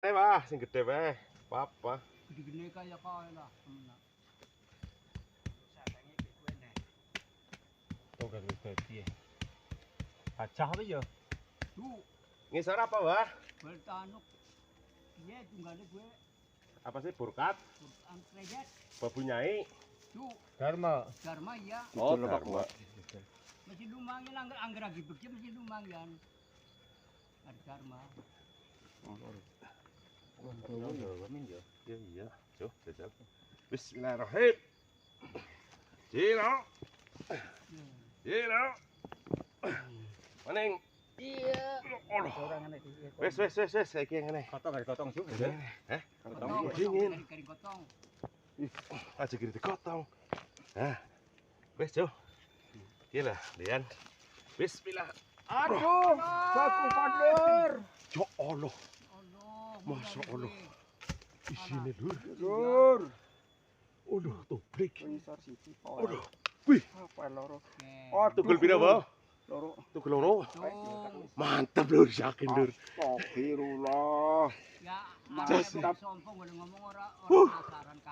sate wah, sing gede wae. Apa? Gede-gede kaya kae lah. Satenge iki kuwi nek. Tuh kan gede. Pacah apa ya? Tuh, Ngisor apa wah? bertanuk. Iya, tunggale gue Apa sih burkat? angkrejet. Babu nyai. Tuh, Dharma. Dharma iya. Oh, Dharma. Masih lumayan angger lagi begitu masih lumayan. Ada Dharma. Iya iya. Coba jajal. Bismillahirrahmanirrahim. Cino. Cino. Maning. Iya. Allah. Orang ngene iki. Wes saiki ngene. Gotong sih. Heh, Gotong, dingin. kering gotong. Aja gini digotong. Nah. Wes, Jo. Gila, Lian. Bismillah. Aduh, baku pandur. Ya Allah. Allah. Masya Allah. Isine lur. Lur. Aduh, tublik. Ngisor siji. Aduh. Wih, Apa loro? Oh, tugel pira, Bo? Loro. Tugel loro. tung. Mantap lur, yakin lur. Astagfirullah. Ya, Mantap. sombong ngomong ora penasaran.